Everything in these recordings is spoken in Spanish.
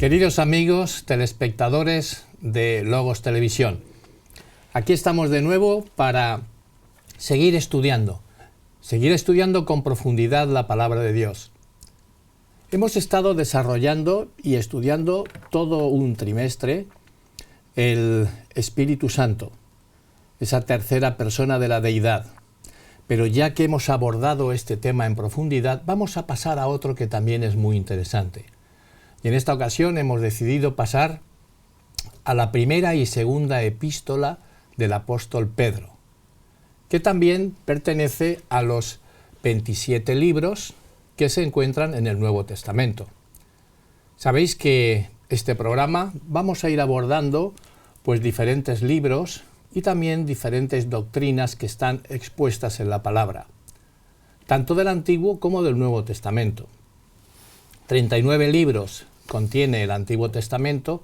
Queridos amigos, telespectadores de Logos Televisión, aquí estamos de nuevo para seguir estudiando con profundidad la palabra de Dios. Hemos estado desarrollando y estudiando todo un trimestre el Espíritu Santo, esa tercera persona de la deidad. Pero ya que hemos abordado este tema en profundidad, vamos a pasar a otro que también es muy interesante. Y en esta ocasión hemos decidido pasar a la primera y segunda epístola del apóstol Pedro, que también pertenece a los 27 libros que se encuentran en el Nuevo Testamento. Sabéis que este programa vamos a ir abordando pues diferentes libros y también diferentes doctrinas que están expuestas en la palabra, tanto del Antiguo como del Nuevo Testamento. 39 libros contiene el Antiguo Testamento,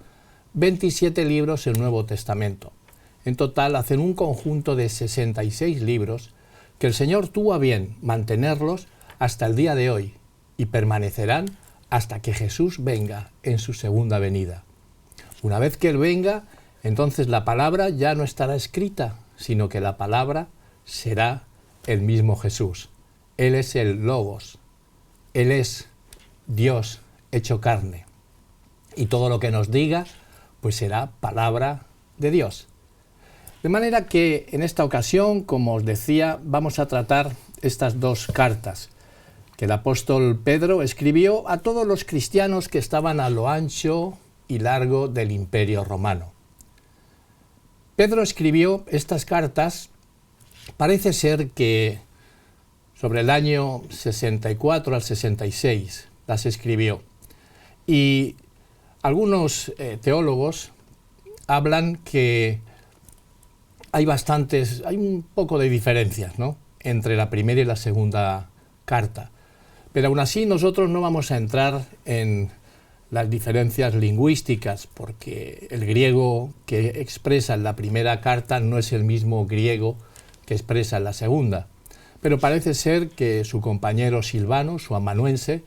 27 libros el Nuevo Testamento. En total hacen un conjunto de 66 libros que el Señor tuvo a bien mantenerlos hasta el día de hoy y permanecerán hasta que Jesús venga en su segunda venida. Una vez que Él venga, entonces la palabra ya no estará escrita, sino que la palabra será el mismo Jesús. Él es el Logos, Él es Dios hecho carne. Y todo lo que nos diga, pues será palabra de Dios. De manera que en esta ocasión, como os decía, vamos a tratar estas dos cartas que el apóstol Pedro escribió a todos los cristianos que estaban a lo ancho y largo del Imperio Romano. Pedro escribió estas cartas, parece ser que sobre el año 64 al 66 las escribió. Y algunos teólogos hablan que hay un poco de diferencias, ¿no?, entre la primera y la segunda carta. Pero aún así nosotros no vamos a entrar en las diferencias lingüísticas, porque el griego que expresa en la primera carta no es el mismo griego que expresa en la segunda. Pero parece ser que su compañero Silvano, su amanuense,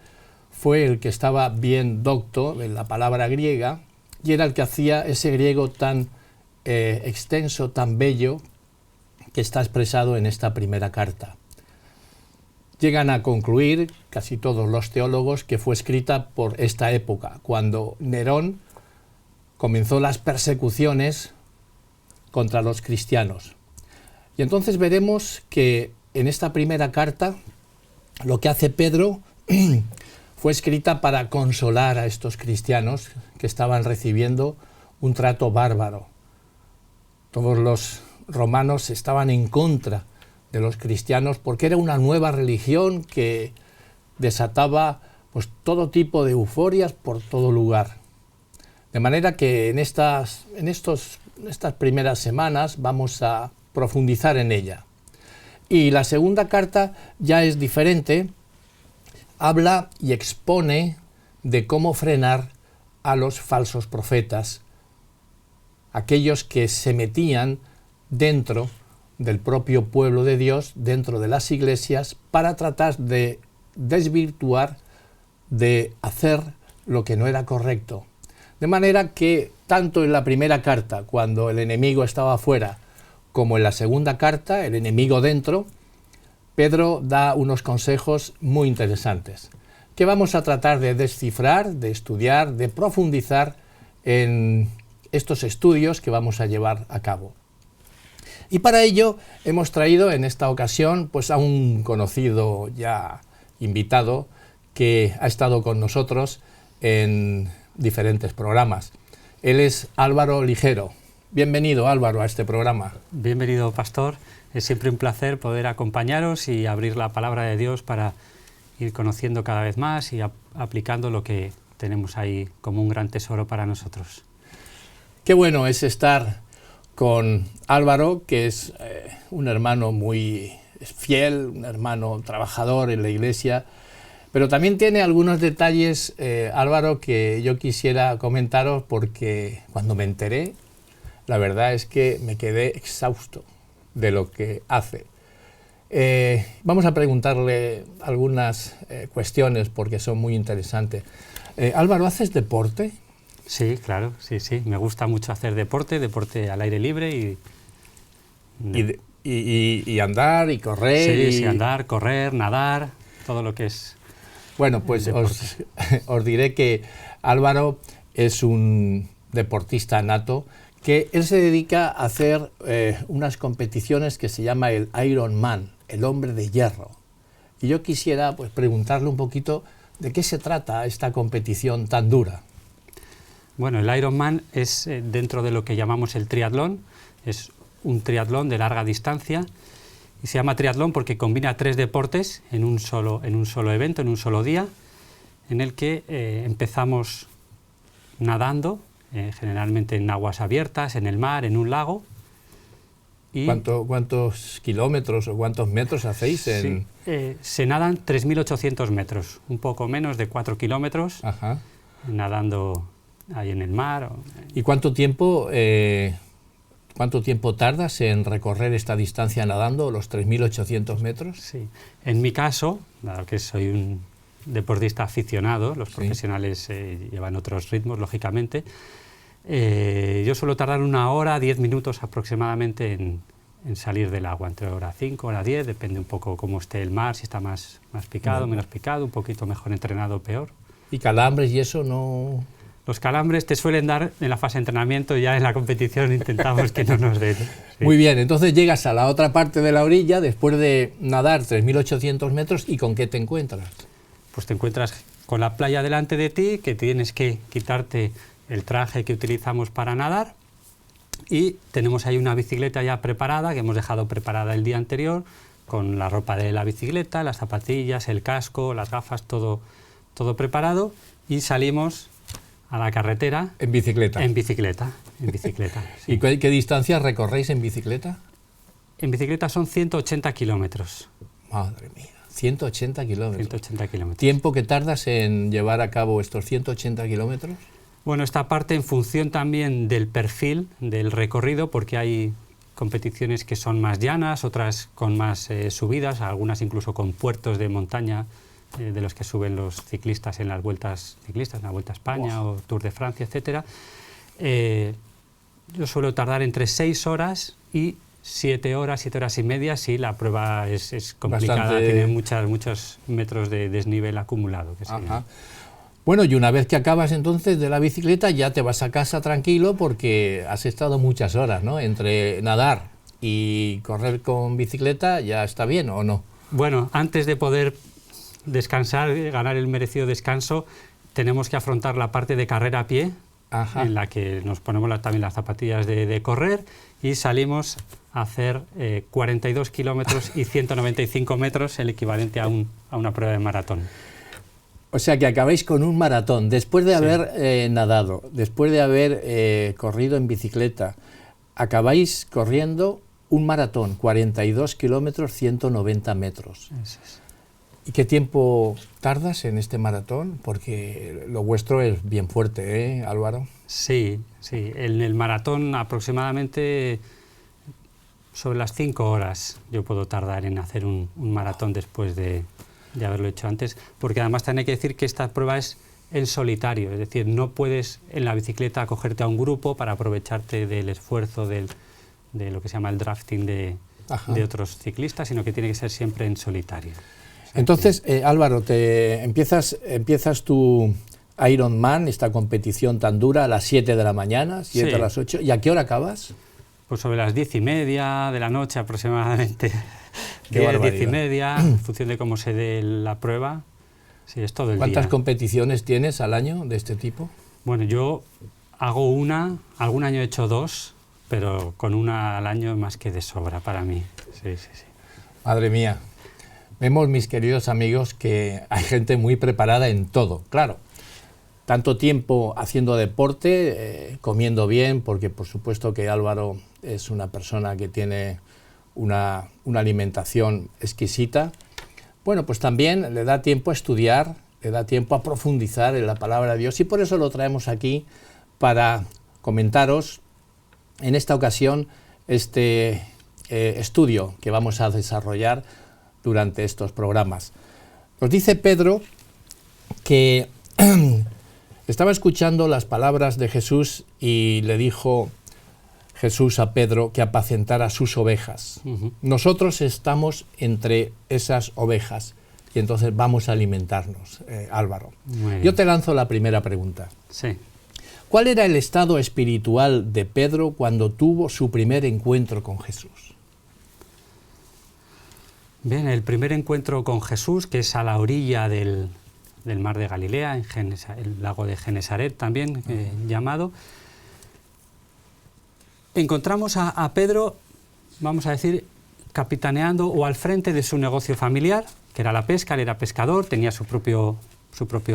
fue el que estaba bien docto en la palabra griega y era el que hacía ese griego tan extenso, tan bello, que está expresado en esta primera carta. Llegan a concluir casi todos los teólogos que fue escrita por esta época, cuando Nerón comenzó las persecuciones contra los cristianos. Y entonces veremos que en esta primera carta lo que hace Pedro fue escrita para consolar a estos cristianos que estaban recibiendo un trato bárbaro. Todos los romanos estaban en contra de los cristianos porque era una nueva religión que desataba pues todo tipo de euforias por todo lugar. De manera que en estas primeras semanas vamos a profundizar en ella. Y la segunda carta ya es diferente, habla y expone de cómo frenar a los falsos profetas, aquellos que se metían dentro del propio pueblo de Dios, dentro de las iglesias, para tratar de desvirtuar, de hacer lo que no era correcto. De manera que tanto en la primera carta, cuando el enemigo estaba afuera, como en la segunda carta, el enemigo dentro, Pedro da unos consejos muy interesantes, que vamos a tratar de descifrar, de estudiar, de profundizar en estos estudios que vamos a llevar a cabo. Y para ello hemos traído en esta ocasión pues a un conocido ya invitado que ha estado con nosotros en diferentes programas. Él es Álvaro Ligero. Bienvenido, Álvaro, a este programa. Bienvenido, pastor. Es siempre un placer poder acompañaros y abrir la palabra de Dios para ir conociendo cada vez más y aplicando lo que tenemos ahí como un gran tesoro para nosotros. Qué bueno es estar con Álvaro, que es un hermano muy fiel, un hermano trabajador en la iglesia, pero también tiene algunos detalles, Álvaro, que yo quisiera comentaros, porque cuando me enteré, la verdad es que me quedé exhausto de lo que hace. Vamos a preguntarle algunas cuestiones porque son muy interesantes. Álvaro, ¿haces deporte? Sí, claro, sí, sí. Me gusta mucho hacer deporte al aire libre Y andar y correr. Sí, andar, correr, nadar, todo lo que es. Bueno, pues os diré que Álvaro es un deportista nato, que él se dedica a hacer unas competiciones que se llama el Ironman, el hombre de hierro. Y yo quisiera pues preguntarle un poquito de qué se trata esta competición tan dura. Bueno, el Ironman es dentro de lo que llamamos el triatlón, es un triatlón de larga distancia y se llama triatlón porque combina 3 deportes en un solo evento, en un solo día, en el que empezamos nadando, generalmente en aguas abiertas, en el mar, en un lago. Y ¿Cuántos kilómetros o cuántos metros hacéis? Sí, se nadan 3.800 metros, un poco menos de 4 kilómetros, Ajá. nadando ahí en el mar. ¿Y cuánto tiempo tardas en recorrer esta distancia nadando, los 3.800 metros? Sí. En mi caso, dado que soy un deportista aficionado, los profesionales llevan otros ritmos, lógicamente, yo suelo tardar 1 hora, 10 minutos aproximadamente en salir del agua, entre hora 5, hora 10, depende un poco cómo esté el mar, si está más picado, menos picado, un poquito mejor entrenado, peor. ¿Y calambres y eso no...? Los calambres te suelen dar en la fase de entrenamiento, ya en la competición intentamos que no nos den. Sí. Muy bien, entonces llegas a la otra parte de la orilla después de nadar 3.800 metros, ¿y con qué te encuentras? Pues te encuentras con la playa delante de ti, que tienes que quitarte el traje que utilizamos para nadar, y tenemos ahí una bicicleta ya preparada, que hemos dejado preparada el día anterior, con la ropa de la bicicleta, las zapatillas, el casco, las gafas, todo preparado, y salimos a la carretera. ¿En bicicleta? En bicicleta, sí. ¿Y qué distancia recorréis en bicicleta? En bicicleta son 180 kilómetros. Madre mía, 180 kilómetros. 180 kilómetros. ¿Tiempo que tardas en llevar a cabo estos 180 kilómetros? Bueno, esta parte en función también del perfil del recorrido, porque hay competiciones que son más llanas, otras con más subidas, algunas incluso con puertos de montaña, de los que suben los ciclistas en las vueltas ciclistas, en la Vuelta a España o Tour de Francia, etc. Yo suelo tardar entre 6 horas y 7 horas, 7 horas y media, si la prueba es complicada, tiene muchos metros de desnivel acumulado. Bueno, y una vez que acabas entonces de la bicicleta ya te vas a casa tranquilo porque has estado muchas horas, ¿no? Entre nadar y correr con bicicleta, ¿ya está bien o no? Bueno, antes de poder descansar, ganar el merecido descanso, tenemos que afrontar la parte de carrera a pie, en la que nos ponemos también las zapatillas de correr y salimos a hacer 42 kilómetros y 195 metros, el equivalente a una prueba de maratón. O sea que acabáis con un maratón, después de haber nadado, después de haber corrido en bicicleta, acabáis corriendo un maratón, 42 kilómetros, 190 metros. Eso es. ¿Y qué tiempo tardas en este maratón? Porque lo vuestro es bien fuerte, ¿eh, Álvaro? Sí, sí. En el maratón aproximadamente sobre las 5 horas yo puedo tardar en hacer un maratón después de haberlo hecho antes, porque además también hay que decir que esta prueba es en solitario, es decir, no puedes en la bicicleta acogerte a un grupo para aprovecharte del esfuerzo de lo que se llama el drafting de otros ciclistas, sino que tiene que ser siempre en solitario. O sea, entonces, Álvaro, empiezas tu Ironman, esta competición tan dura, a las 7 de la mañana, 7 a las 8, ¿y a qué hora acabas? Pues sobre las 10:30 de la noche aproximadamente. 10:30, en función de cómo se dé la prueba. Sí, es todo el día. ¿Cuántas competiciones tienes al año de este tipo? Bueno, yo hago algún año he hecho 2, pero con una al año más que de sobra para mí. Sí. Madre mía, vemos, mis queridos amigos, que hay gente muy preparada en todo, claro. Tanto tiempo haciendo deporte, comiendo bien, porque por supuesto que Álvaro es una persona que tiene una alimentación exquisita. Bueno, pues también le da tiempo a estudiar, le da tiempo a profundizar en la palabra de Dios, y por eso lo traemos aquí para comentaros en esta ocasión este estudio que vamos a desarrollar durante estos programas. Nos dice Pedro que Estaba escuchando las palabras de Jesús y le dijo Jesús a Pedro que apacentara sus ovejas. Nosotros estamos entre esas ovejas y entonces vamos a alimentarnos, Álvaro. Yo te lanzo la primera pregunta. Sí. ¿Cuál era el estado espiritual de Pedro cuando tuvo su primer encuentro con Jesús? Bien, el primer encuentro con Jesús, que es a la orilla del mar de Galilea, el lago de Genesaret también llamado, encontramos a Pedro, vamos a decir, capitaneando o al frente de su negocio familiar, que era la pesca. Él era pescador, tenía su propio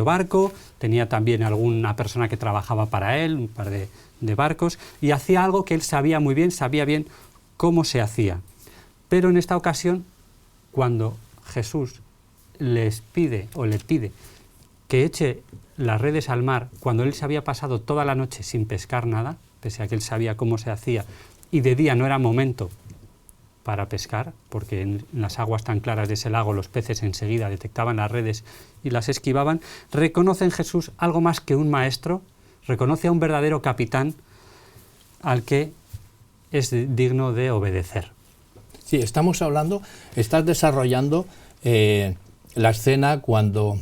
barco, tenía también alguna persona que trabajaba para él, un par de barcos, y hacía algo que él sabía muy bien, sabía bien cómo se hacía. Pero en esta ocasión, cuando Jesús le pide que eche las redes al mar, cuando él se había pasado toda la noche sin pescar nada, pese a que él sabía cómo se hacía, y de día no era momento para pescar, porque en las aguas tan claras de ese lago los peces enseguida detectaban las redes y las esquivaban, reconoce en Jesús algo más que un maestro, reconoce a un verdadero capitán al que es digno de obedecer. Sí, estás desarrollando la escena cuando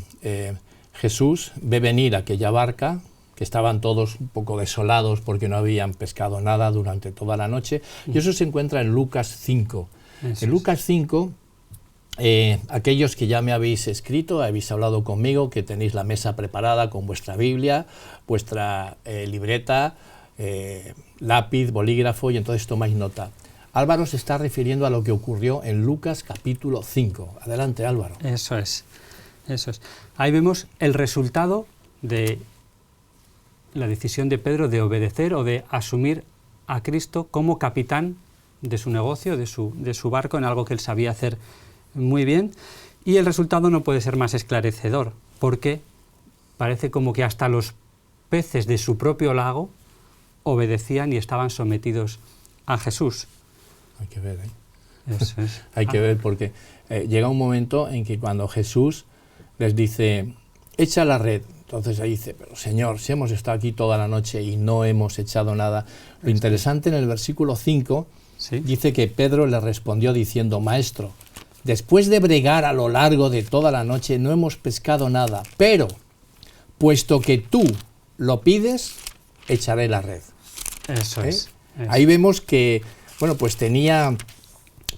Jesús ve venir aquella barca, que estaban todos un poco desolados porque no habían pescado nada durante toda la noche, y eso se encuentra en Lucas 5. En Lucas 5, aquellos que ya me habéis escrito, habéis hablado conmigo, que tenéis la mesa preparada con vuestra Biblia, vuestra libreta, lápiz, bolígrafo, y entonces tomáis nota. Álvaro se está refiriendo a lo que ocurrió en Lucas capítulo 5. Adelante, Álvaro. Eso es. Ahí vemos el resultado de la decisión de Pedro de obedecer o de asumir a Cristo como capitán de su negocio, de su barco, en algo que él sabía hacer muy bien. Y el resultado no puede ser más esclarecedor, porque parece como que hasta los peces de su propio lago obedecían y estaban sometidos a Jesús. Hay que ver, Eso es. Hay que ver, porque llega un momento en que cuando Jesús les dice, echa la red, entonces ahí dice, pero Señor, si hemos estado aquí toda la noche y no hemos echado nada. Lo interesante en el versículo 5, ¿sí?, dice que Pedro le respondió diciendo, Maestro, después de bregar a lo largo de toda la noche no hemos pescado nada, pero puesto que tú lo pides, echaré la red. Eso es. Ahí vemos que, bueno, pues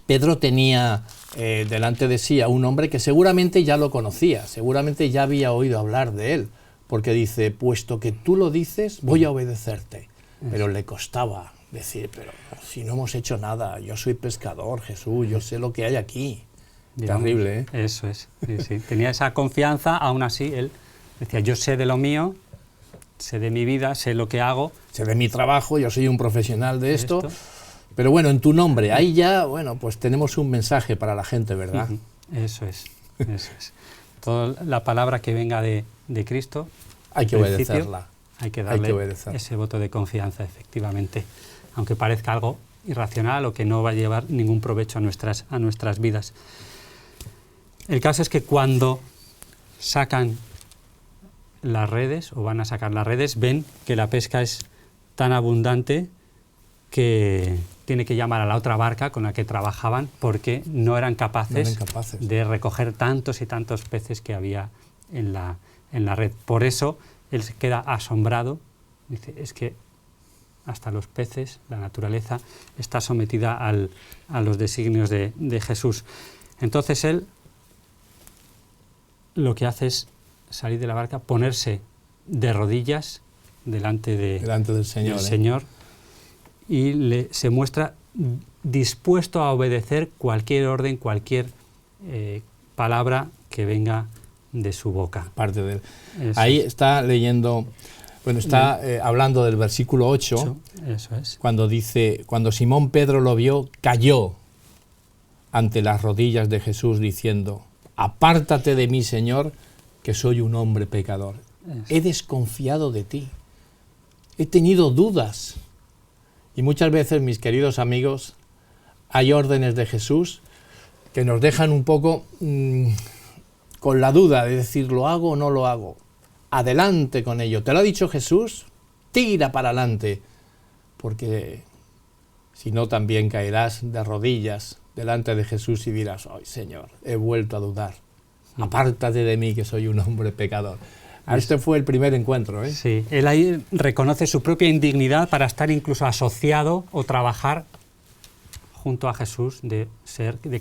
Pedro tenía delante de sí a un hombre que seguramente ya lo conocía, seguramente ya había oído hablar de él, porque dice, puesto que tú lo dices, voy a obedecerte. Pero le costaba decir, pero si no hemos hecho nada, yo soy pescador, Jesús, yo sé lo que hay aquí. Digamos, terrible, ¿eh? Eso es, sí. Tenía esa confianza, aún así él decía, yo sé de lo mío, sé de mi vida, sé lo que hago. Sé de mi trabajo, yo soy un profesional de esto. Pero bueno, en tu nombre, ahí ya, bueno, pues tenemos un mensaje para la gente, ¿verdad? Eso es. Toda la palabra que venga de Cristo, hay que obedecerla. Hay que darle ese voto de confianza, efectivamente, aunque parezca algo irracional o que no va a llevar ningún provecho a nuestras vidas. El caso es que cuando sacan las redes, o van a sacar las redes, ven que la pesca es tan abundante que tiene que llamar a la otra barca con la que trabajaban porque no eran capaces de recoger tantos y tantos peces que había en la red. Por eso él se queda asombrado, dice, es que hasta los peces, la naturaleza, está sometida a los designios de Jesús. Entonces él lo que hace es salir de la barca, ponerse de rodillas delante del Señor, y se muestra dispuesto a obedecer cualquier orden, cualquier palabra que venga de su boca. Parte de él. Ahí está leyendo, bueno, está hablando del versículo 8, eso es. Cuando dice, cuando Simón Pedro lo vio, cayó ante las rodillas de Jesús diciendo, apártate de mí, Señor, que soy un hombre pecador. He desconfiado de ti. He tenido dudas. Y muchas veces, mis queridos amigos, hay órdenes de Jesús que nos dejan un poco con la duda de decir, ¿lo hago o no lo hago? adelante con ello. ¿Te lo ha dicho Jesús? Tira para adelante, porque si no también caerás de rodillas delante de Jesús y dirás, ¡ay, Señor, he vuelto a dudar! Apártate de mí, que soy un hombre pecador. Este fue el primer encuentro, ¿eh? Sí, él ahí reconoce su propia indignidad para estar incluso asociado o trabajar junto a Jesús, de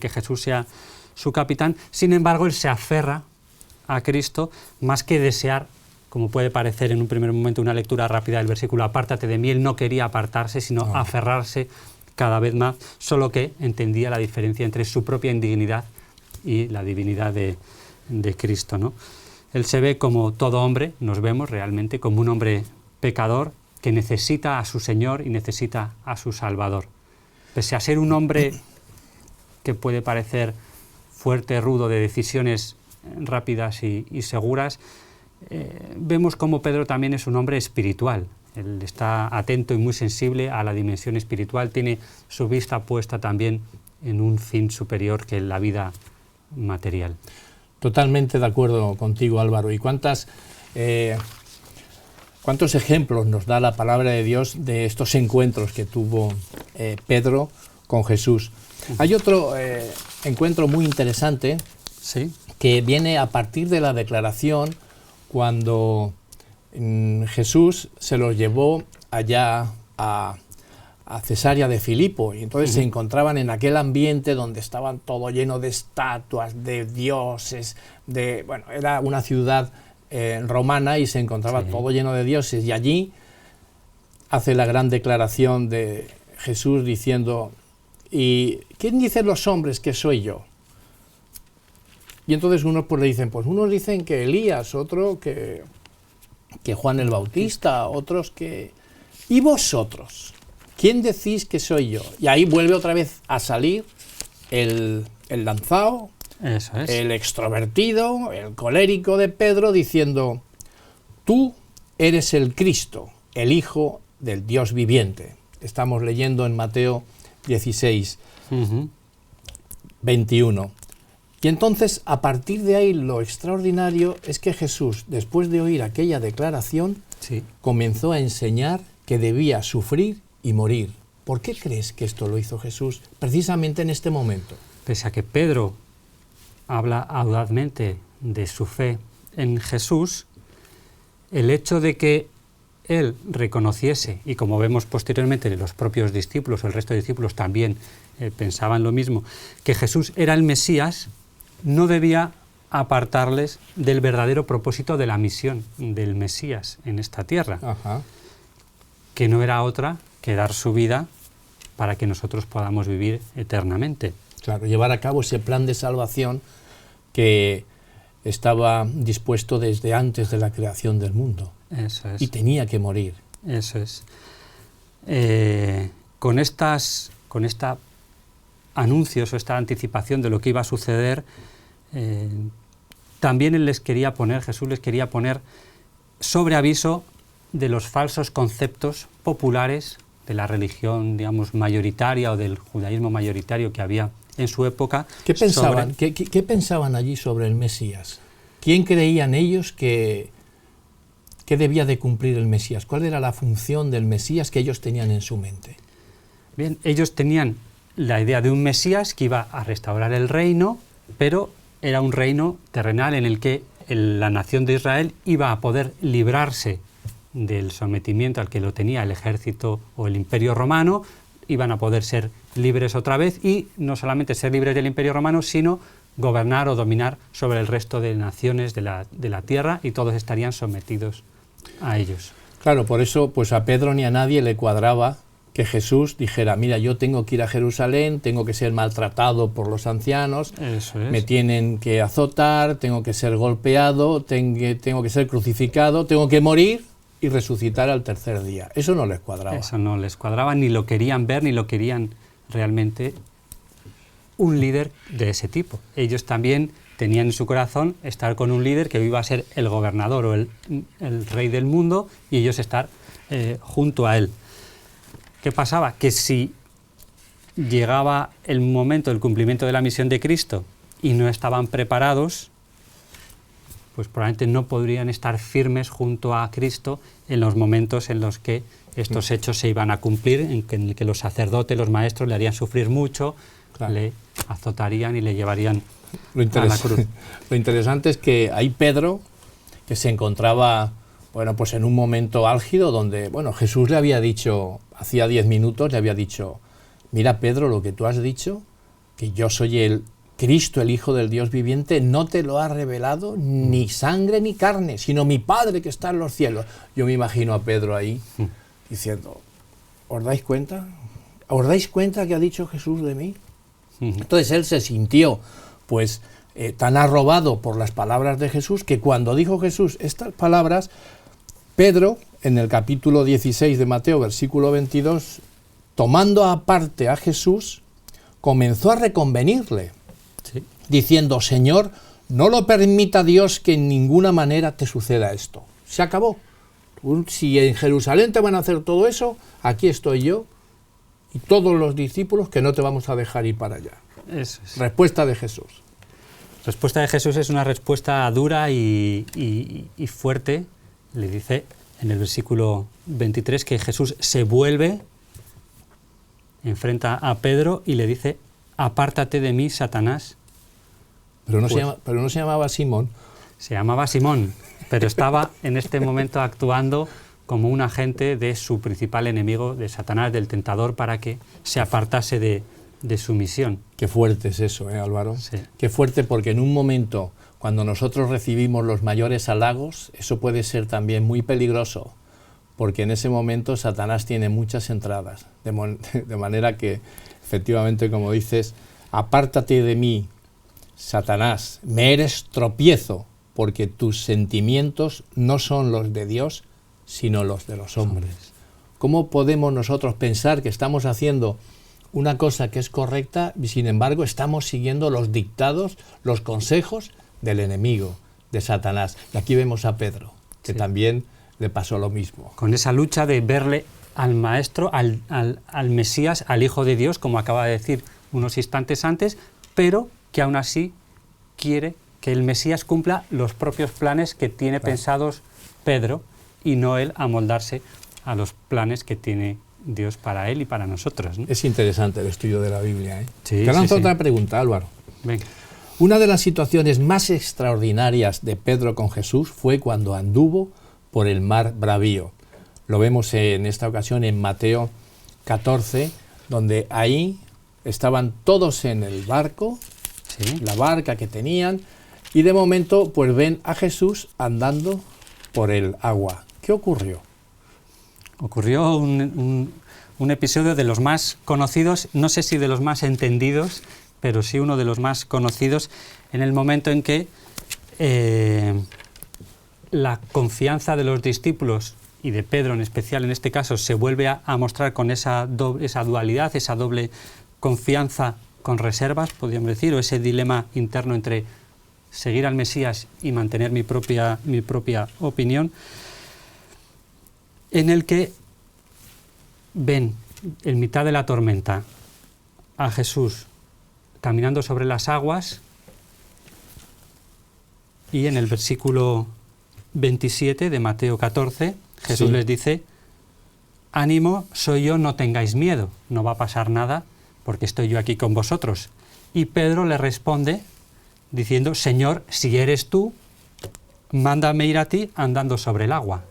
que Jesús sea su capitán. Sin embargo, él se aferra a Cristo más que desear, como puede parecer en un primer momento una lectura rápida del versículo, apártate de mí. Él no quería apartarse, sino aferrarse cada vez más, solo que entendía la diferencia entre su propia indignidad y la divinidad de Cristo, ¿no? Él se ve como todo hombre, nos vemos realmente como un hombre pecador que necesita a su Señor y necesita a su Salvador. Pese a ser un hombre que puede parecer fuerte, rudo, de decisiones rápidas y seguras, vemos como Pedro también es un hombre espiritual. Él está atento y muy sensible a la dimensión espiritual, tiene su vista puesta también en un fin superior que la vida material. Totalmente de acuerdo contigo, Álvaro. ¿Y cuántos ejemplos nos da la palabra de Dios de estos encuentros que tuvo Pedro con Jesús? Hay otro encuentro muy interesante, ¿sí?, que viene a partir de la declaración cuando Jesús se los llevó allá a Cesarea de Filipo, y entonces se encontraban en aquel ambiente donde estaban todo lleno de estatuas, de dioses, era una ciudad romana y se encontraba todo lleno de dioses, y allí hace la gran declaración de Jesús diciendo, ¿y quién dicen los hombres que soy yo? Y entonces unos pues le dicen, pues unos dicen que Elías, otro que Juan el Bautista, otros que... ¿Y vosotros? ¿Quién decís que soy yo? Y ahí vuelve otra vez a salir el lanzado, eso es, el extrovertido, el colérico de Pedro, diciendo, tú eres el Cristo, el Hijo del Dios viviente. Estamos leyendo en Mateo 16, 21. Y entonces, a partir de ahí, lo extraordinario es que Jesús, después de oír aquella declaración, comenzó a enseñar que debía sufrir y morir. ¿Por qué crees que esto lo hizo Jesús precisamente en este momento? Pese a que Pedro habla audazmente de su fe en Jesús, el hecho de que él reconociese, y como vemos posteriormente los propios discípulos, el resto de discípulos también pensaban lo mismo, que Jesús era el Mesías, no debía apartarles del verdadero propósito de la misión del Mesías en esta tierra, que no era otra que dar su vida para que nosotros podamos vivir eternamente. Claro, llevar a cabo ese plan de salvación que estaba dispuesto desde antes de la creación del mundo. Eso es. Y tenía que morir. Eso es. Con esta anuncios o esta anticipación de lo que iba a suceder, también Jesús les quería poner sobre aviso de los falsos conceptos populares de la religión, digamos, mayoritaria o del judaísmo mayoritario que había en su época. ¿Qué pensaban? ¿Qué pensaban allí sobre el Mesías? ¿Quién creían ellos que debía de cumplir el Mesías? ¿Cuál era la función del Mesías que ellos tenían en su mente? Bien, ellos tenían la idea de un Mesías que iba a restaurar el reino, pero era un reino terrenal en el que la nación de Israel iba a poder librarse del sometimiento al que lo tenía el ejército o el imperio romano, iban a poder ser libres otra vez y no solamente ser libres del imperio romano, sino gobernar o dominar sobre el resto de naciones de la tierra, y todos estarían sometidos a ellos. Claro, por eso pues a Pedro ni a nadie le cuadraba que Jesús dijera, mira, yo tengo que ir a Jerusalén, tengo que ser maltratado por los ancianos, me tienen que azotar, tengo que ser golpeado, tengo que ser crucificado, tengo que morir y resucitar al tercer día. Eso no les cuadraba. Eso no les cuadraba, ni lo querían ver, ni lo querían realmente un líder de ese tipo. Ellos también tenían en su corazón estar con un líder que iba a ser el gobernador o el rey del mundo, y ellos estar junto a él. ¿Qué pasaba? Que si llegaba el momento del cumplimiento de la misión de Cristo y no estaban preparados, pues probablemente no podrían estar firmes junto a Cristo en los momentos en los que estos hechos se iban a cumplir, en el que los sacerdotes, los maestros le harían sufrir mucho, claro, le azotarían y le llevarían a la cruz. Lo interesante es que hay Pedro, que se encontraba, bueno, pues en un momento álgido donde, bueno, Jesús le había dicho, hacía 10 minutos, le había dicho, mira Pedro, lo que tú has dicho, que yo soy el Cristo, el Hijo del Dios viviente, no te lo ha revelado ni sangre ni carne, sino mi Padre que está en los cielos. Yo me imagino a Pedro ahí diciendo, ¿os dais cuenta? ¿Os dais cuenta que ha dicho Jesús de mí? Entonces él se sintió pues tan arrobado por las palabras de Jesús que cuando dijo Jesús estas palabras, Pedro, en el capítulo 16 de Mateo, versículo 22, tomando aparte a Jesús, comenzó a reconvenirle, sí, diciendo, Señor, no lo permita Dios que en ninguna manera te suceda esto. Se acabó. Si en Jerusalén te van a hacer todo eso, aquí estoy yo y todos los discípulos que no te vamos a dejar ir para allá. Eso es. Respuesta de Jesús. Respuesta de Jesús es una respuesta dura y fuerte. Le dice en el versículo 23 que Jesús se vuelve, enfrenta a Pedro y le dice, apártate de mí, Satanás. Pero no se llamaba Simón. Se llamaba Simón, pero estaba en este momento actuando como un agente de su principal enemigo, de Satanás, del tentador, para que se apartase de su misión. Qué fuerte es eso, Álvaro. Sí. Qué fuerte, porque en un momento, cuando nosotros recibimos los mayores halagos, eso puede ser también muy peligroso, porque en ese momento Satanás tiene muchas entradas, de manera que, efectivamente, como dices, apártate de mí, Satanás, me eres tropiezo, porque tus sentimientos no son los de Dios, sino los de los hombres. ¿Cómo podemos nosotros pensar que estamos haciendo una cosa que es correcta y sin embargo estamos siguiendo los dictados, los consejos del enemigo, de Satanás? Y aquí vemos a Pedro, que también le pasó lo mismo. Con esa lucha de verle al Maestro, al Mesías, al Hijo de Dios, como acaba de decir unos instantes antes, pero que aún así quiere que el Mesías cumpla los propios planes que tiene pensados Pedro y no él amoldarse a los planes que tiene Dios para él y para nosotros, ¿no? Es interesante el estudio de la Biblia, ¿eh? Sí, Te lanzo otra pregunta, Álvaro. Venga. Una de las situaciones más extraordinarias de Pedro con Jesús fue cuando anduvo por el mar Bravío. Lo vemos en esta ocasión en Mateo 14, donde ahí estaban todos en el barco, Sí. la barca que tenían, y de momento pues ven a Jesús andando por el agua. ¿Qué ocurrió? Ocurrió un episodio de los más conocidos, no sé si de los más entendidos, pero sí uno de los más conocidos, en el momento en que la confianza de los discípulos, y de Pedro en especial en este caso, se vuelve a mostrar con esa dualidad, esa doble confianza con reservas, podríamos decir, o ese dilema interno entre seguir al Mesías y mantener mi propia opinión, en el que ven en mitad de la tormenta a Jesús caminando sobre las aguas y en el versículo 27 de Mateo 14 Jesús les dice, ánimo, soy yo, no tengáis miedo, no va a pasar nada porque estoy yo aquí con vosotros. Y Pedro le responde diciendo, Señor, si eres tú, mándame ir a ti andando sobre el agua.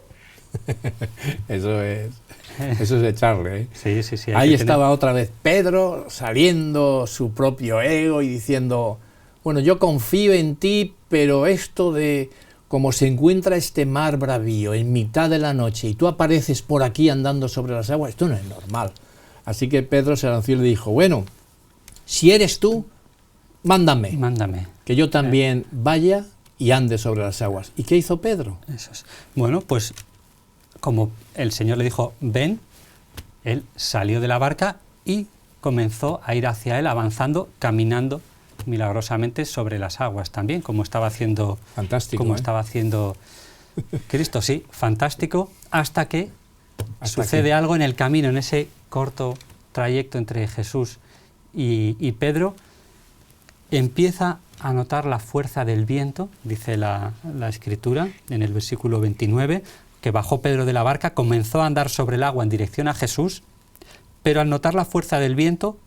Eso es echarle, ¿eh? Sí. Ahí estaba otra vez Pedro saliendo su propio ego y diciendo, bueno, yo confío en ti, pero esto de cómo se encuentra este mar bravío en mitad de la noche y tú apareces por aquí andando sobre las aguas, esto no es normal. Así que Pedro se lanzó y le dijo, bueno, si eres tú, mándame, que yo también vaya y ande sobre las aguas. ¿Y qué hizo Pedro? Eso es. Bueno, pues como el Señor le dijo, ven, él salió de la barca y comenzó a ir hacia él, avanzando, caminando milagrosamente sobre las aguas también, como estaba haciendo, estaba haciendo Cristo. Sí, fantástico, hasta que sucede algo en el camino, en ese corto trayecto entre Jesús y Pedro, empieza a notar la fuerza del viento, dice la Escritura, en el versículo 29, que bajó Pedro de la barca, comenzó a andar sobre el agua en dirección a Jesús, pero al notar la fuerza del viento,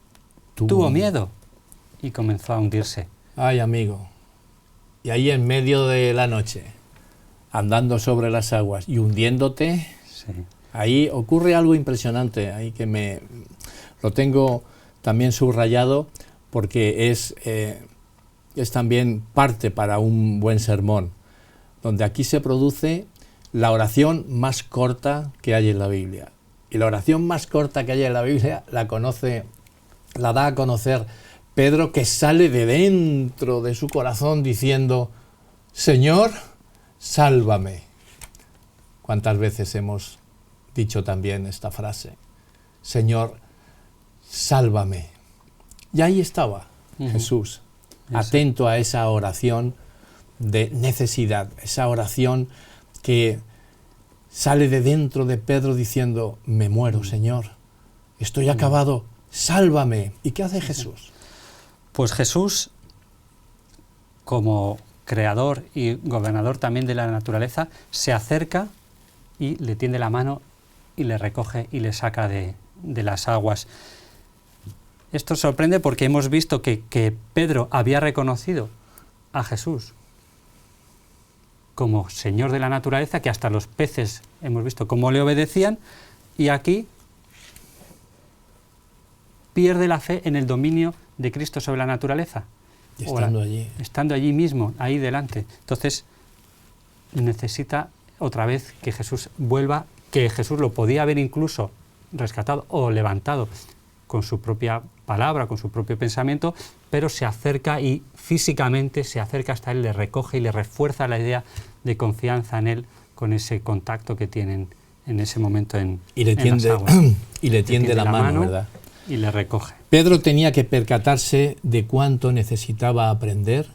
tuvo miedo y comenzó a hundirse. Ay, amigo. Y ahí en medio de la noche, andando sobre las aguas y hundiéndote, Sí. ahí ocurre algo impresionante, ahí que lo tengo también subrayado porque es también parte para un buen sermón, donde aquí se produce la oración más corta que hay en la Biblia. Y la oración más corta que hay en la Biblia la da a conocer Pedro, que sale de dentro de su corazón diciendo: Señor, sálvame. ¿Cuántas veces hemos dicho también esta frase? Señor, sálvame. Y ahí estaba Jesús, atento a esa oración de necesidad, esa oración que sale de dentro de Pedro diciendo: me muero, Señor, estoy acabado, sálvame. ¿Y qué hace Jesús? Pues Jesús, como creador y gobernador también de la naturaleza, se acerca y le tiende la mano y le recoge y le saca de las aguas. Esto sorprende porque hemos visto que Pedro había reconocido a Jesús como Señor de la naturaleza, que hasta los peces hemos visto cómo le obedecían, y aquí pierde la fe en el dominio de Cristo sobre la naturaleza. Y estando allí. Estando allí mismo, ahí delante. Entonces, necesita otra vez que Jesús vuelva, que Jesús lo podía haber incluso rescatado o levantado con su propia palabra, con su propio pensamiento, pero se acerca y físicamente se acerca hasta él, le recoge y le refuerza la idea de confianza en él con ese contacto que tienen en ese momento en las aguas. Y le tiende la mano, ¿verdad? Y le recoge. Pedro tenía que percatarse de cuánto necesitaba aprender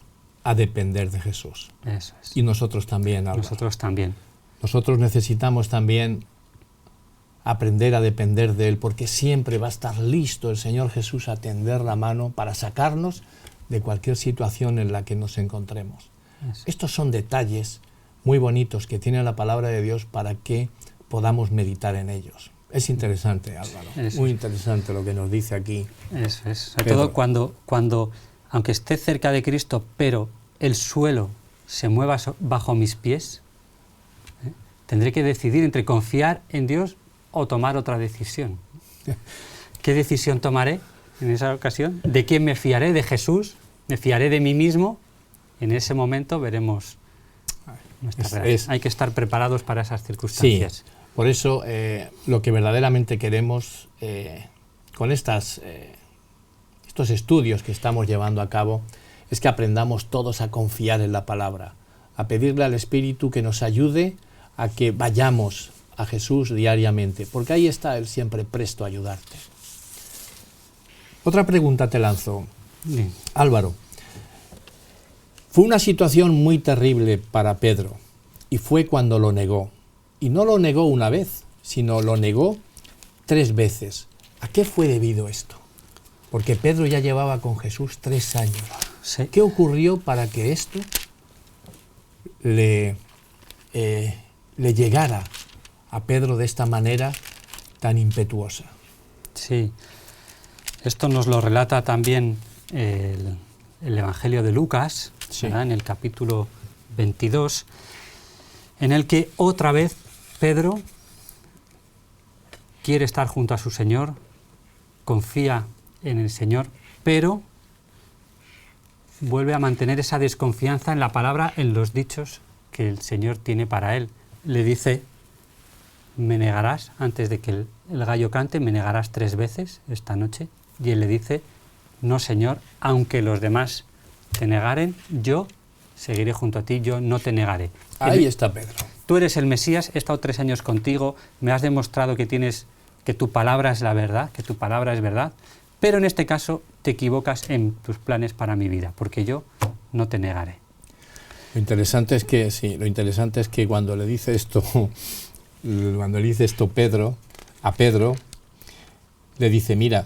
a depender de Jesús. Eso es. Y nosotros también, Álvaro. Nosotros también. Nosotros necesitamos también aprender a depender de Él, porque siempre va a estar listo el Señor Jesús a tender la mano para sacarnos de cualquier situación en la que nos encontremos. Eso. Estos son detalles muy bonitos que tiene la palabra de Dios para que podamos meditar en ellos. Es interesante, Álvaro, muy interesante lo que nos dice aquí. Eso es, sobre todo cuando, aunque esté cerca de Cristo, pero el suelo se mueva bajo mis pies, tendré que decidir entre confiar en Dios o tomar otra decisión. ¿Qué decisión tomaré en esa ocasión? ¿De quién me fiaré? ¿De Jesús? ¿Me fiaré de mí mismo? En ese momento veremos nuestra realidad. Hay que estar preparados para esas circunstancias. Sí. Por eso, lo que verdaderamente queremos con estos estudios que estamos llevando a cabo es que aprendamos todos a confiar en la palabra, a pedirle al Espíritu que nos ayude a que vayamos a Jesús diariamente, porque ahí está Él siempre presto a ayudarte. Otra pregunta te lanzo, Bien. Álvaro. Fue una situación muy terrible para Pedro, y fue cuando lo negó. Y no lo negó una vez, sino lo negó 3 veces. ¿A qué fue debido esto? Porque Pedro ya llevaba con Jesús 3 años. Sí. ¿Qué ocurrió para que esto le llegara a Pedro de esta manera tan impetuosa? Sí, esto nos lo relata también el Evangelio de Lucas, sí, en el capítulo 22, en el que otra vez Pedro quiere estar junto a su Señor, confía en el Señor, pero vuelve a mantener esa desconfianza en la palabra, en los dichos que el Señor tiene para él. Le dice: me negarás antes de que el gallo cante, me negarás 3 veces esta noche. Y él le dice: no, Señor, aunque los demás te negaren, yo seguiré junto a ti, yo no te negaré. Ahí está Pedro. Tú eres el Mesías, he estado 3 años contigo, me has demostrado que tu palabra es la verdad, que tu palabra es verdad, pero en este caso te equivocas en tus planes para mi vida, porque yo no te negaré. Lo interesante es que cuando le dice esto a Pedro, le dice: mira,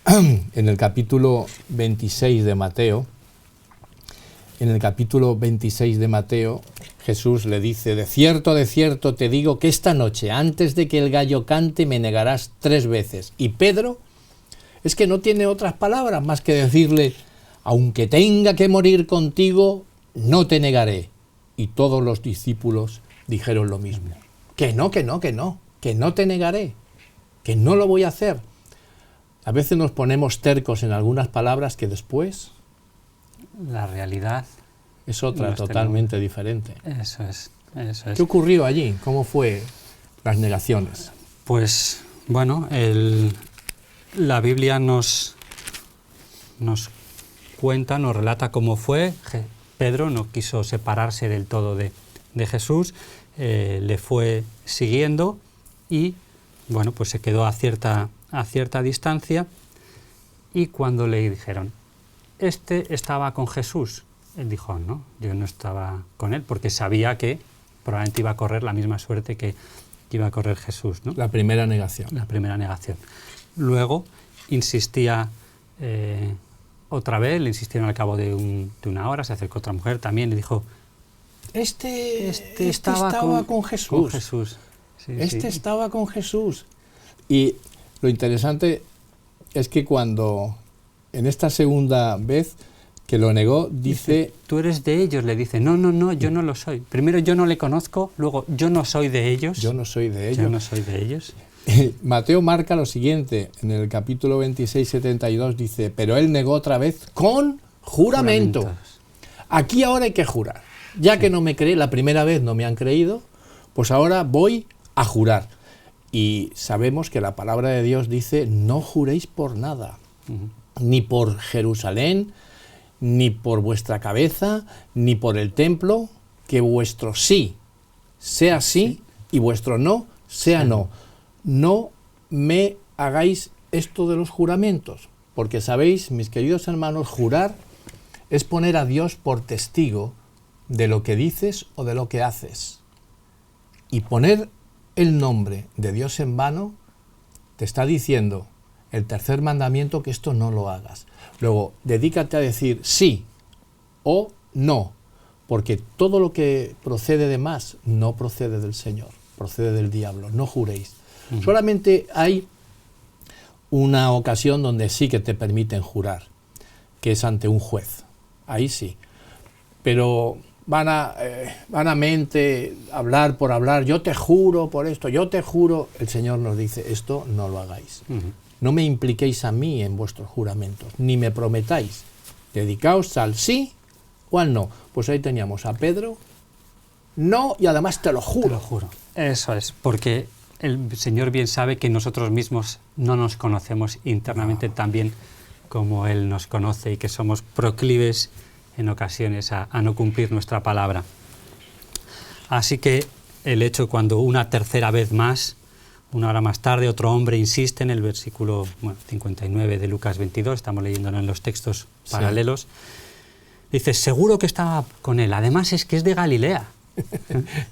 en el capítulo 26 de Mateo, en el capítulo 26 de Mateo, Jesús le dice, de cierto te digo que esta noche, antes de que el gallo cante, me negarás 3 veces. Y Pedro es que no tiene otras palabras más que decirle, aunque tenga que morir contigo, no te negaré. Y todos los discípulos dijeron lo mismo. Que no te negaré, que no lo voy a hacer. A veces nos ponemos tercos en algunas palabras que después la realidad es otra totalmente diferente. Eso es. ¿Qué ocurrió allí? ¿Cómo fue las negaciones? Pues bueno, la Biblia nos cuenta, nos relata cómo fue. Pedro no quiso separarse del todo de Jesús, le fue siguiendo y bueno, pues se quedó a cierta distancia, y cuando le dijeron, este estaba con Jesús, él dijo, no, yo no estaba con él, porque sabía que probablemente iba a correr la misma suerte que iba a correr Jesús, ¿no? La primera negación. La primera negación. Luego insistía otra vez, le insistieron al cabo de una hora, se acercó otra mujer también, le dijo, este estaba con Jesús. Con Jesús. Sí, estaba con Jesús. Y lo interesante es que cuando, en esta segunda vez que lo negó, dice... Tú eres de ellos, le dice. No, yo no lo soy. Primero, yo no le conozco, luego, yo no soy de ellos. Yo no soy de ellos. Yo no soy de ellos. Mateo marca lo siguiente, en el capítulo 26, 72, dice, pero él negó otra vez con juramento. Juramentos. Aquí ahora hay que jurar. Ya que no me cree, la primera vez no me han creído, pues ahora voy a jurar. Y sabemos que la palabra de Dios dice, no juréis por nada, ni por Jerusalén, ni por vuestra cabeza, ni por el templo, que vuestro sí sea sí y vuestro no sea no. No me hagáis esto de los juramentos, porque sabéis, mis queridos hermanos, jurar es poner a Dios por testigo de lo que dices o de lo que haces. Y poner el nombre de Dios en vano te está diciendo el tercer mandamiento que esto no lo hagas. Luego, dedícate a decir sí o no, porque todo lo que procede de más no procede del Señor, procede del diablo. No juréis. Solamente hay una ocasión donde sí que te permiten jurar, que es ante un juez. Ahí sí. Pero vanamente hablar por hablar, yo te juro por esto, yo te juro, el Señor nos dice, esto no lo hagáis. No me impliquéis a mí en vuestros juramentos, ni me prometáis. Dedicaos al sí o al no. Pues ahí teníamos a Pedro, no, y además te lo juro. Te lo juro. Eso es, porque el Señor bien sabe que nosotros mismos no nos conocemos internamente tan bien como Él nos conoce y que somos proclives en ocasiones a no cumplir nuestra palabra. Así que el hecho cuando una tercera vez más, una hora más tarde, otro hombre insiste en el versículo 59 de Lucas 22, estamos leyéndolo en los textos paralelos, dice, seguro que estaba con él, además es que es de Galilea.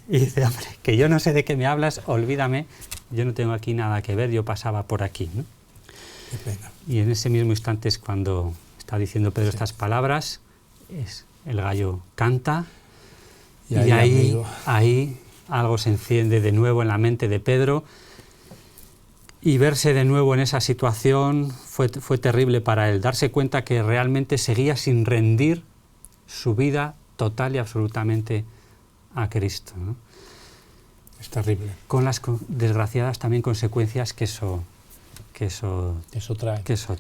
Y dice, hombre, que yo no sé de qué me hablas, olvídame, yo no tengo aquí nada que ver, yo pasaba por aquí, ¿no? Qué pena. Y en ese mismo instante es cuando está diciendo Pedro estas palabras, el gallo canta, y ahí algo se enciende de nuevo en la mente de Pedro, y verse de nuevo en esa situación fue terrible para él, darse cuenta que realmente seguía sin rendir su vida total y absolutamente a Cristo, ¿no? Es terrible. Con las desgraciadas también consecuencias que eso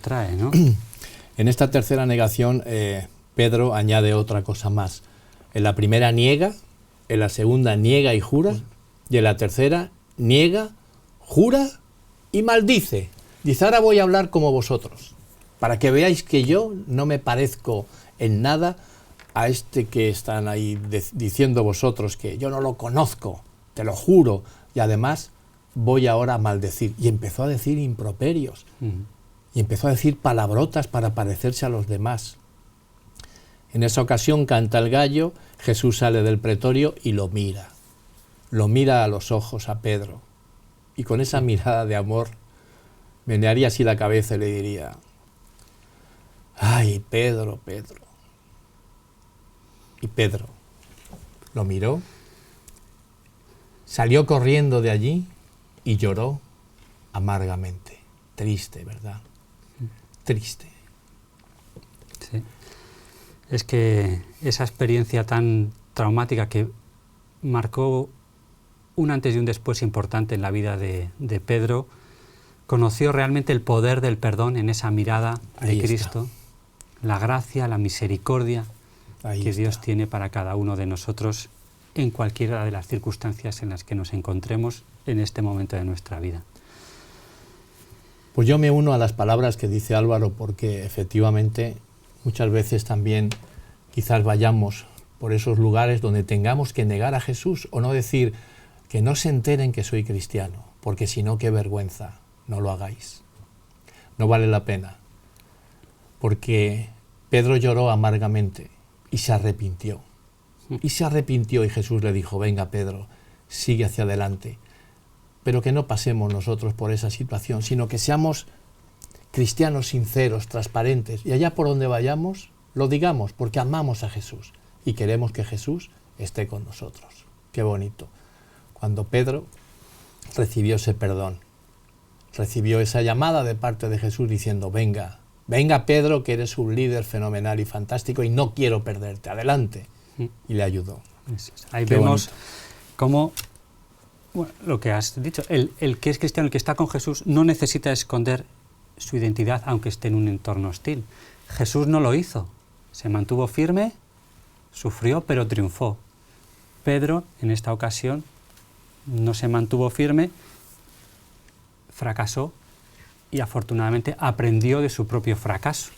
trae, ¿no? En esta tercera negación, Pedro añade otra cosa más. En la primera niega, en la segunda niega y jura, y en la tercera niega, jura y maldice. Dice, ahora voy a hablar como vosotros, para que veáis que yo no me parezco en nada a este que están ahí diciendo vosotros, que yo no lo conozco, te lo juro, y además voy ahora a maldecir. Y empezó a decir improperios, y empezó a decir palabrotas para parecerse a los demás. En esa ocasión canta el gallo, Jesús sale del pretorio y lo mira a los ojos a Pedro, y con esa mirada de amor menearía así la cabeza y le diría, ay, Pedro, Y Pedro lo miró, salió corriendo de allí y lloró amargamente. Triste, ¿verdad? Triste. Sí. Es que esa experiencia tan traumática que marcó un antes y un después importante en la vida de Pedro, conoció realmente el poder del perdón en esa mirada de Cristo, la gracia, la misericordia que Dios tiene para cada uno de nosotros en cualquiera de las circunstancias en las que nos encontremos en este momento de nuestra vida. Pues yo me uno a las palabras que dice Álvaro, porque efectivamente muchas veces también quizás vayamos por esos lugares donde tengamos que negar a Jesús o no decir que no se enteren que soy cristiano, porque si no, qué vergüenza, no lo hagáis. No vale la pena, porque Pedro lloró amargamente y se arrepintió. Y se arrepintió y Jesús le dijo, venga Pedro, sigue hacia adelante. Pero que no pasemos nosotros por esa situación, sino que seamos cristianos sinceros, transparentes, y allá por donde vayamos, lo digamos, porque amamos a Jesús y queremos que Jesús esté con nosotros. Qué bonito. Cuando Pedro recibió ese perdón, recibió esa llamada de parte de Jesús diciendo, venga, venga Pedro, que eres un líder fenomenal y fantástico y no quiero perderte, adelante. Y le ayudó. Ahí vemos cómo, bueno, lo que has dicho, el que es cristiano, el que está con Jesús, no necesita esconder su identidad aunque esté en un entorno hostil. Jesús no lo hizo, se mantuvo firme, sufrió, pero triunfó. Pedro, en esta ocasión, no se mantuvo firme, fracasó y afortunadamente aprendió de su propio fracaso.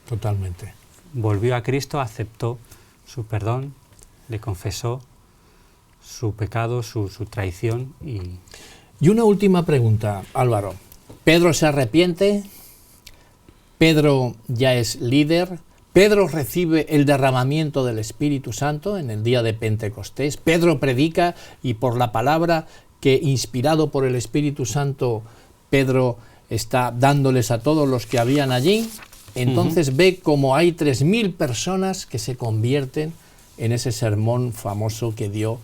Totalmente. Volvió a Cristo, aceptó su perdón, le confesó su pecado, su traición. Y una última pregunta, Álvaro. ¿Pedro se arrepiente? ¿Pedro ya es líder? ¿Pedro recibe el derramamiento del Espíritu Santo en el día de Pentecostés? ¿Pedro predica y por la palabra que, inspirado por el Espíritu Santo, Pedro está dándoles a todos los que habían allí? Entonces ve como hay 3.000 personas que se convierten en ese sermón famoso que dio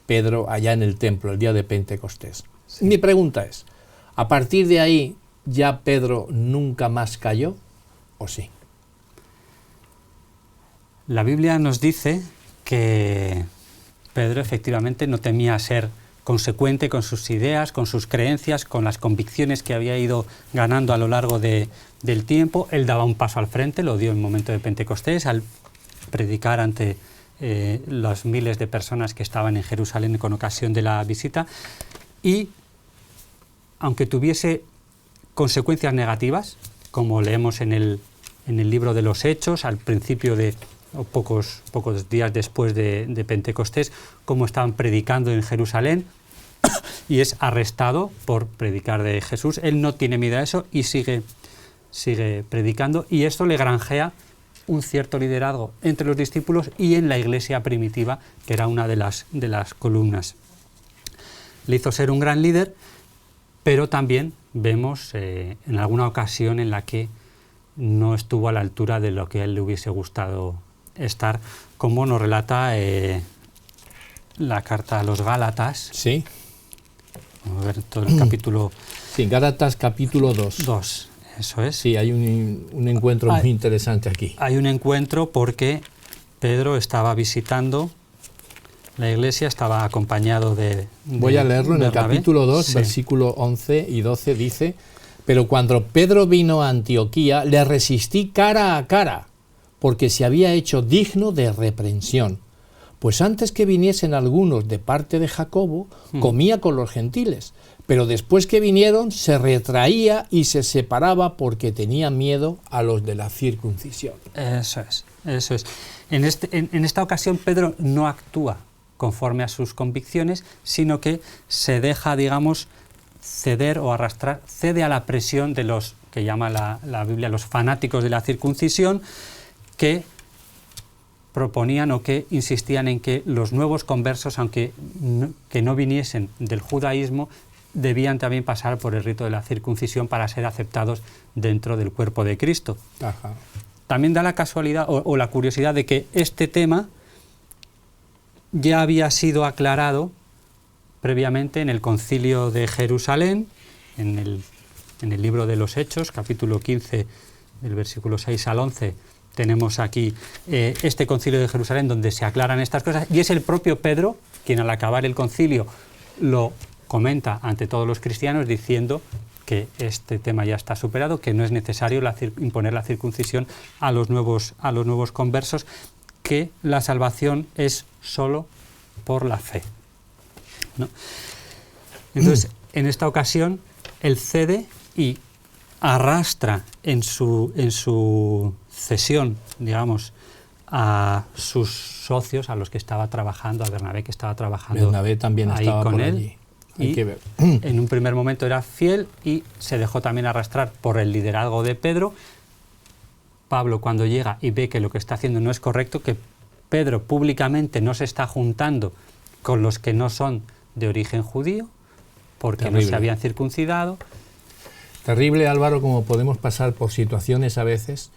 Pedro allá en el templo, el día de Pentecostés. Sí. Mi pregunta es, ¿a partir de ahí ya Pedro nunca más cayó o sí? La Biblia nos dice que Pedro efectivamente no temía ser consecuente con sus ideas, con sus creencias, con las convicciones que había ido ganando a lo largo del tiempo. Él daba un paso al frente, lo dio en el momento de Pentecostés, al predicar ante los miles de personas que estaban en Jerusalén con ocasión de la visita. Y aunque tuviese consecuencias negativas, como leemos en el libro de los Hechos, al principio o pocos días después de Pentecostés, cómo estaban predicando en Jerusalén, y es arrestado por predicar de Jesús. Él no tiene miedo a eso y sigue predicando, y esto le granjea un cierto liderazgo entre los discípulos y en la iglesia primitiva, que era una de las columnas. Le hizo ser un gran líder, pero también vemos en alguna ocasión en la que no estuvo a la altura de lo que a él le hubiese gustado estar, como nos relata la carta a los Gálatas. Sí. Vamos a ver todo el capítulo. Sí, Gálatas capítulo 2. 2, eso es. Sí, hay un encuentro muy interesante aquí. Hay un encuentro porque Pedro estaba visitando la iglesia, estaba acompañado de Voy a leerlo en el capítulo 2, sí. Versículo 11 y 12, dice: pero cuando Pedro vino a Antioquía, le resistí cara a cara, porque se había hecho digno de reprensión. Pues antes que viniesen algunos de parte de Jacobo, comía con los gentiles, pero después que vinieron se retraía y se separaba porque tenía miedo a los de la circuncisión. Eso es. En esta ocasión Pedro no actúa conforme a sus convicciones, sino que se deja, digamos, ceder o arrastrar, cede a la presión de los que llama la Biblia los fanáticos de la circuncisión, que proponían o que insistían en que los nuevos conversos, aunque no viniesen del judaísmo, debían también pasar por el rito de la circuncisión para ser aceptados dentro del cuerpo de Cristo. Ajá. También da la casualidad o la curiosidad de que este tema ya había sido aclarado previamente en el Concilio de Jerusalén, en el libro de los Hechos, capítulo 15, del versículo 6 al 11, tenemos aquí este Concilio de Jerusalén donde se aclaran estas cosas, y es el propio Pedro quien al acabar el concilio lo comenta ante todos los cristianos diciendo que este tema ya está superado, que no es necesario imponer la circuncisión a los nuevos conversos, que la salvación es solo por la fe, ¿no? Entonces, en esta ocasión, él cede y arrastra en su cesión, digamos, a sus socios, a los que estaba trabajando, a Bernabé, que estaba trabajando Bernabé también ahí estaba con por él. allí. Hay Y que ver. en un primer momento era fiel y se dejó también arrastrar por el liderazgo de Pedro. Pablo, cuando llega y ve que lo que está haciendo no es correcto, que Pedro públicamente no se está juntando con los que no son de origen judío, porque Terrible. no se habían circuncidado. Terrible, Álvaro, como podemos pasar por situaciones a veces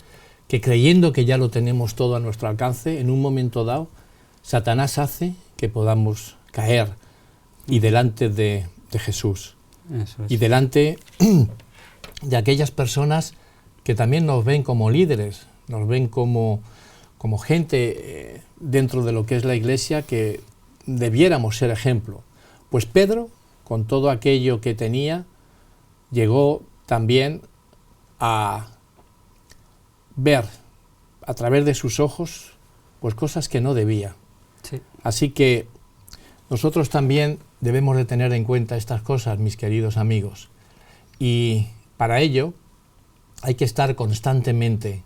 que creyendo que ya lo tenemos todo a nuestro alcance, en un momento dado, Satanás hace que podamos caer y delante de Jesús. Eso es. Y delante de aquellas personas que también nos ven como líderes, nos ven como gente dentro de lo que es la Iglesia, que debiéramos ser ejemplo. Pues Pedro, con todo aquello que tenía, llegó también a ver a través de sus ojos pues cosas que no debía. Sí. Así que nosotros también debemos de tener en cuenta estas cosas, mis queridos amigos. Y para ello hay que estar constantemente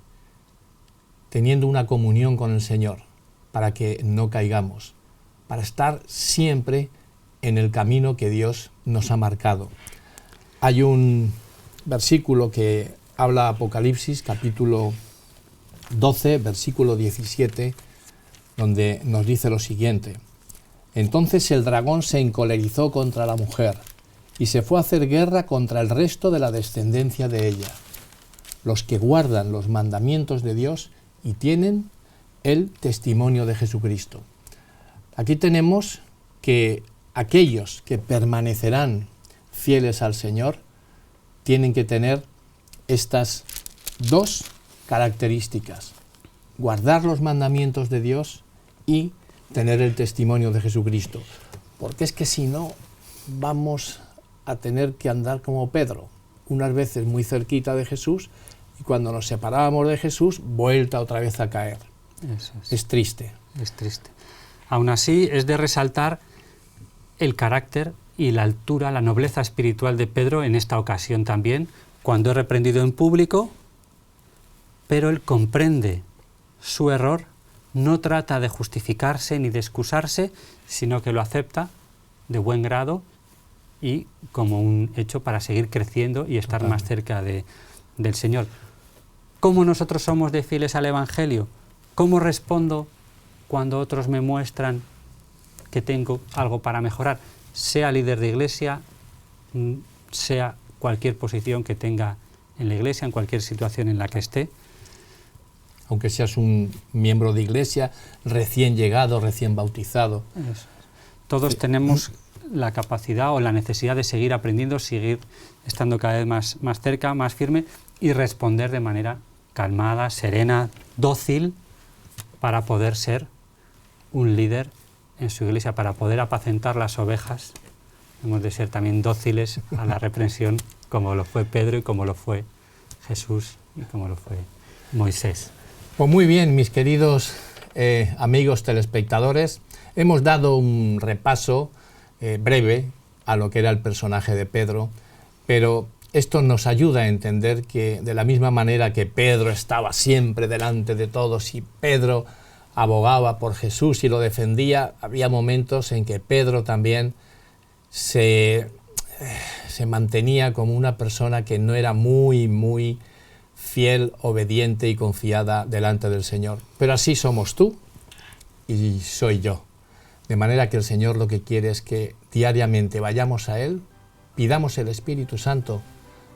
teniendo una comunión con el Señor, para que no caigamos, para estar siempre en el camino que Dios nos ha marcado. Hay un versículo que habla Apocalipsis, capítulo 12, versículo 17, donde nos dice lo siguiente: entonces el dragón se encolerizó contra la mujer y se fue a hacer guerra contra el resto de la descendencia de ella, los que guardan los mandamientos de Dios y tienen el testimonio de Jesucristo. Aquí tenemos que aquellos que permanecerán fieles al Señor tienen que tener estas dos características: guardar los mandamientos de Dios y tener el testimonio de Jesucristo. Porque es que si no, vamos a tener que andar como Pedro, unas veces muy cerquita de Jesús, y cuando nos separábamos de Jesús, vuelta otra vez a caer. Eso es. Es triste. Es triste. Aún así, es de resaltar el carácter y la altura, la nobleza espiritual de Pedro en esta ocasión también, cuando es reprendido en público, pero él comprende su error, no trata de justificarse ni de excusarse, sino que lo acepta de buen grado y como un hecho para seguir creciendo y estar más cerca del Señor. ¿Cómo nosotros somos de fieles al Evangelio? ¿Cómo respondo cuando otros me muestran que tengo algo para mejorar? Sea líder de iglesia, sea cualquier posición que tenga en la iglesia, en cualquier situación en la que esté. Aunque seas un miembro de iglesia, recién llegado, recién bautizado. Eso es. Todos tenemos la capacidad o la necesidad de seguir aprendiendo, seguir estando cada vez más cerca, más firme y responder de manera calmada, serena, dócil, para poder ser un líder en su iglesia, para poder apacentar las ovejas. Hemos de ser también dóciles a la reprensión, como lo fue Pedro y como lo fue Jesús y como lo fue Moisés. Pues muy bien, mis queridos amigos telespectadores, hemos dado un repaso breve a lo que era el personaje de Pedro, pero esto nos ayuda a entender que de la misma manera que Pedro estaba siempre delante de todos y Pedro abogaba por Jesús y lo defendía, había momentos en que Pedro también se mantenía como una persona que no era muy fiel, obediente y confiada delante del Señor. Pero así somos tú y soy yo. De manera que el Señor lo que quiere es que diariamente vayamos a Él, pidamos el Espíritu Santo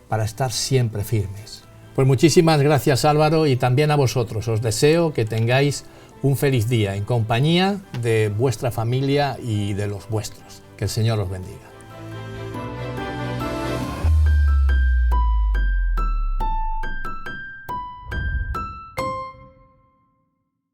para estar siempre firmes. Pues muchísimas gracias, Álvaro, y también a vosotros. Os deseo que tengáis un feliz día en compañía de vuestra familia y de los vuestros. Que el Señor os bendiga.